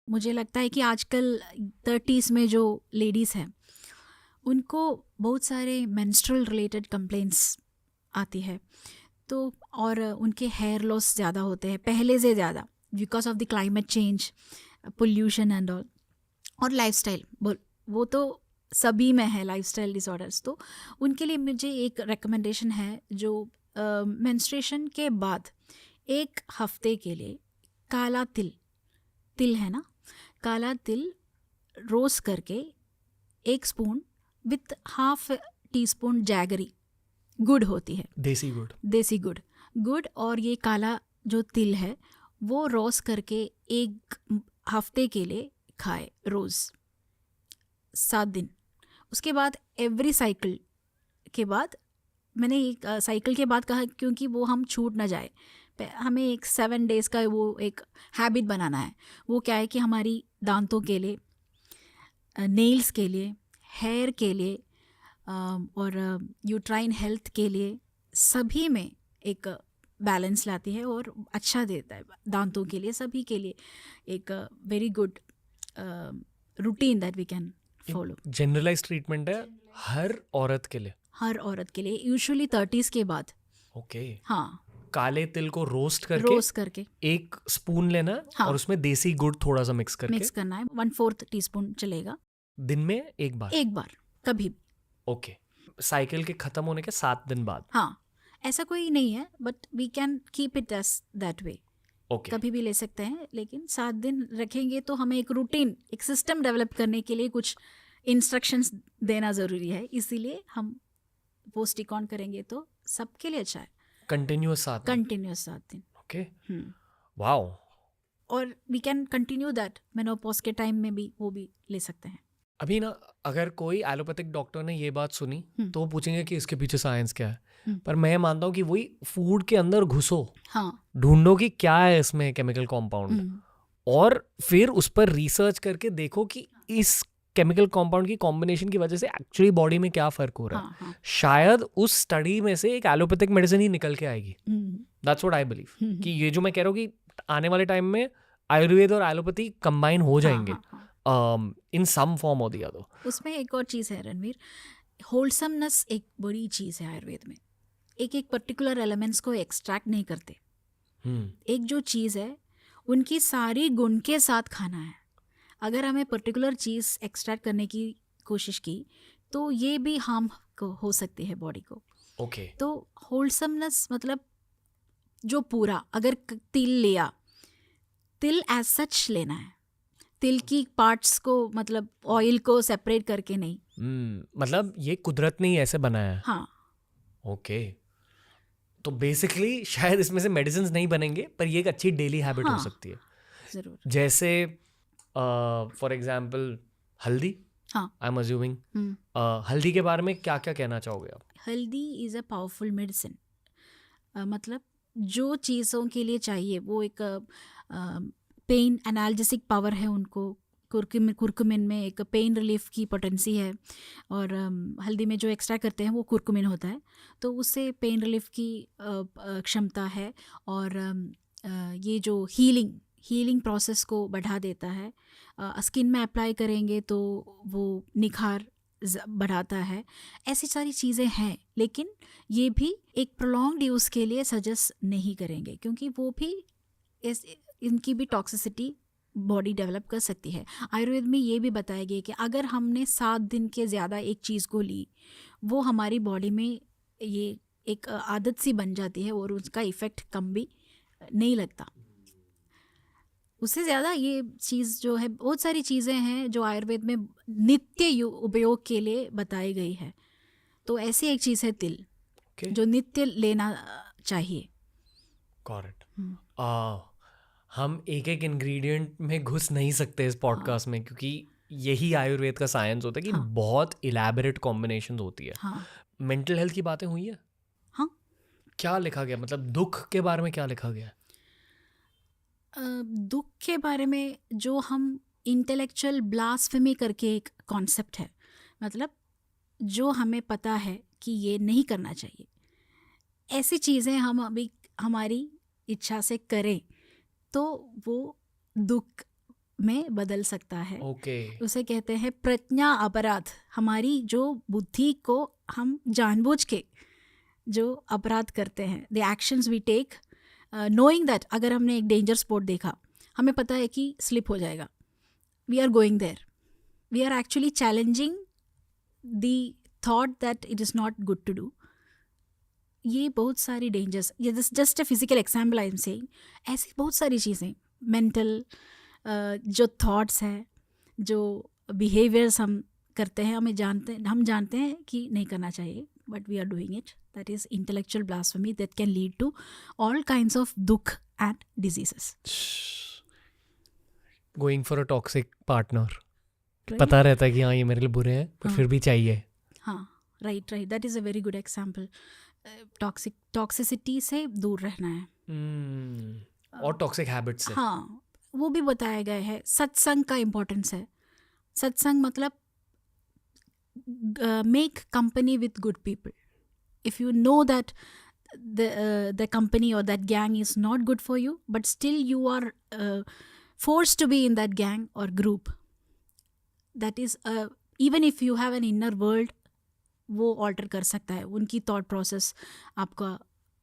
मुझे लगता है कि आजकल 30s में जो लेडीज़ हैं उनको बहुत सारे मेंस्ट्रुअल रिलेटेड कंप्लेंट्स आती है, तो और उनके हेयर लॉस ज़्यादा होते हैं पहले से ज़्यादा, because of the climate change, pollution and all, और लाइफस्टाइल वो तो सभी में है लाइफस्टाइल डिसऑर्डर्स। तो उनके लिए मुझे एक रिकमेंडेशन है, जो मेंस्ट्रुएशन के बाद 1 हफ्ते के लिए काला तिल है ना, काला तिल रोस्ट करके 1 स्पून विथ ½ टीस्पून जैगरी, गुड़ होती है, देसी गुड़ और ये काला जो तिल है वो रोस्ट करके 1 हफ्ते के लिए खाए रोज़ 7 दिन। उसके बाद एवरी साइकिल के बाद, मैंने एक साइकिल के बाद कहा क्योंकि वो हम छूट ना जाए, हमें एक 7 डेज़ का वो एक हैबिट बनाना है। वो क्या है कि हमारी दांतों के लिए, नेल्स के लिए, हेयर के लिए और यूट्राइन हेल्थ के लिए, सभी में एक बैलेंस लाती है और अच्छा देता है दांतों के लिए, सभी के लिए एक very good routine that we can follow. Generalize treatment है हर औरत के लिए? हर औरत के लिए, यूजुअली 30s के बाद। ओके। हाँ, काले तिल को रोस्ट करके 1 स्पून लेना, हाँ, और उसमें देसी गुड़ थोड़ा सा मिक्स करना है, 1/4 टीस्पून चलेगा, दिन में एक बार कभी भी। ओके। साइकिल के खत्म होने के 7 दिन बाद? हाँ, ऐसा कोई नहीं है, but we can keep it as that way. Okay. कभी भी ले सकते हैं, लेकिन 7 दिन रखेंगे तो हमें एक रूटीन, एक सिस्टम डेवलप करने के लिए कुछ इंस्ट्रक्शंस देना ज़रूरी है, इसीलिए हम वो स्टिक ऑन करेंगे तो सबके लिए अच्छा है। कंटिन्यूअस 7 दिन। Okay, wow. और we can continue that menopause के टाइम में भी, वो भी ले सकते हैं। अभी ना, अगर कोई एलोपैथिक डॉक्टर ने ये बात सुनी तो वो पूछेंगे कि इसके पीछे साइंस क्या है, पर मैं मानता हूँ कि वही फूड के अंदर घुसो, हाँ, ढूंढो कि क्या है इसमें केमिकल कॉम्पाउंड, और फिर उस पर रिसर्च करके देखो कि इस केमिकल कॉम्पाउंड की कॉम्बिनेशन की वजह से एक्चुअली बॉडी में क्या फर्क हो रहा है। हाँ, शायद उस स्टडी में से एक एलोपैथिक मेडिसिन ही निकल के आएगी। दैट्स व्हाट आई बिलीव, कि ये जो मैं कह रहा हूँ कि आने वाले टाइम में आयुर्वेद और एलोपैथी कंबाइन हो जाएंगे इन सम फॉर्म और द अदर। उसमें एक और चीज़ है रणवीर, होलसमनेस एक बड़ी चीज़ है आयुर्वेद में। एक पर्टिकुलर एलिमेंट्स को एक्सट्रैक्ट नहीं करते। एक जो चीज़ है उनकी सारी गुण के साथ खाना है। अगर हमें पर्टिकुलर चीज़ एक्सट्रैक्ट करने की कोशिश की तो ये भी हार्म हो सकती है बॉडी को। ओके। तो होलसमनेस मतलब जो पूरा, अगर तिल लिया, तिल एज सच लेना है, तिल की पार्ट्स को, मतलब ऑयल को सेपरेट करके नहीं। मतलब ये कुदरत ने ही ऐसे बनाया है। हाँ, ओके। तो बेसिकली शायद इसमें से मेडिसिन नहीं बनेंगे, पर ये एक अच्छी डेली हैबिट हो सकती है। जरूर। जैसे फॉर एग्जाम्पल हल्दी, हाँ, आई एम अज्यूमिंग, हल्दी के बारे में क्या क्या कहना चाहोगे आप? हल्दी इज़ अ पावरफुल मेडिसिन। मतलब जो चीज़ों के लिए चाहिए वो एक पेन एनाल्जेसिक पावर है उनको। कुरकुमिन में एक पेन रिलीफ की पोटेंसी है, और हल्दी में जो एक्स्ट्रा करते हैं वो कुरकुमिन होता है, तो उससे पेन रिलीफ की क्षमता है, और ये जो हीलिंग प्रोसेस को बढ़ा देता है। स्किन में अप्लाई करेंगे तो वो निखार बढ़ाता है। ऐसी सारी चीज़ें हैं, लेकिन ये भी एक प्रोलॉन्ग्ड यूज़ के लिए सजेस्ट नहीं करेंगे, क्योंकि वो भी इनकी भी टॉक्सिसिटी बॉडी डेवलप कर सकती है। आयुर्वेद में ये भी बताया गया कि अगर हमने 7 दिन के ज़्यादा एक चीज़ को ली, वो हमारी बॉडी में ये एक आदत सी बन जाती है और उसका इफ़ेक्ट कम भी नहीं लगता। उससे ज़्यादा ये चीज़ जो है, बहुत सारी चीज़ें हैं जो आयुर्वेद में नित्य उपयोग के लिए बताई गई है। तो ऐसी एक चीज़ है तिल, जो नित्य लेना चाहिए। करेक्ट। हम एक एक इंग्रेडिएंट में घुस नहीं सकते इस पॉडकास्ट में, क्योंकि यही आयुर्वेद का साइंस होता है कि बहुत इलैबोरेट कॉम्बिनेशन होती है। मेंटल हेल्थ की बातें हुई है? हाँ। क्या लिखा गया, मतलब दुख के बारे में क्या लिखा गया? दुख के बारे में जो हम इंटेलेक्चुअल ब्लास्फेमी करके एक कॉन्सेप्ट है, मतलब जो हमें पता है कि ये नहीं करना चाहिए, ऐसी चीज़ें हम अभी हमारी इच्छा से करें तो वो दुख में बदल सकता है। ओके उसे कहते हैं प्रज्ञा अपराध। हमारी जो बुद्धि को हम जानबूझ के जो अपराध करते हैं, the actions we take knowing that, अगर हमने एक डेंजर स्पॉट देखा, हमें पता है कि स्लिप हो जाएगा, we are going there, we are actually challenging the thought that it is not good to do. ये बहुत सारी डेंजर्स, ये just a physical example I am saying, ऐसी बहुत सारी चीज़ें मेंटल जो थॉट्स हैं, जो बिहेवियर्स हम करते हैं, हम जानते हैं कि नहीं करना चाहिए, but we are doing it. That is intellectual blasphemy that can lead to all kinds of दुख and diseases. Going for a toxic partner, पता रहता है कि हाँ ये मेरे लिए बुरे हैं, पर फिर भी चाहिए। हाँ, right, that is a very good example. Toxicity से दूर रहना है। और टॉक्सिक हैबिट्स से, हाँ, वो भी बताया गया है। सत्संग का इम्पोर्टेंस है। सत्संग मतलब make company with good people. If you know that the company or that gang is not good for you, but still you are forced to be in that gang or group, that is even if you have an inner world, वो alter कर सकता है। उनकी thought process आपका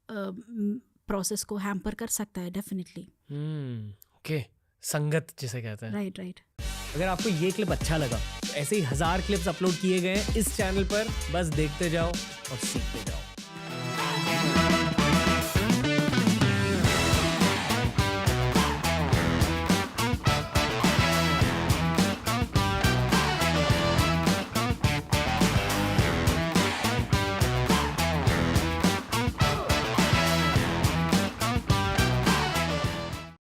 process को hamper कर सकता है डेफिनेटली। ओके, संगत जिसे कहते हैं। राइट। अगर आपको ये क्लिप अच्छा लगा तो ऐसे ही 1000 क्लिप्स अपलोड किए गए हैं इस चैनल पर, बस देखते जाओ और सीखते जाओ।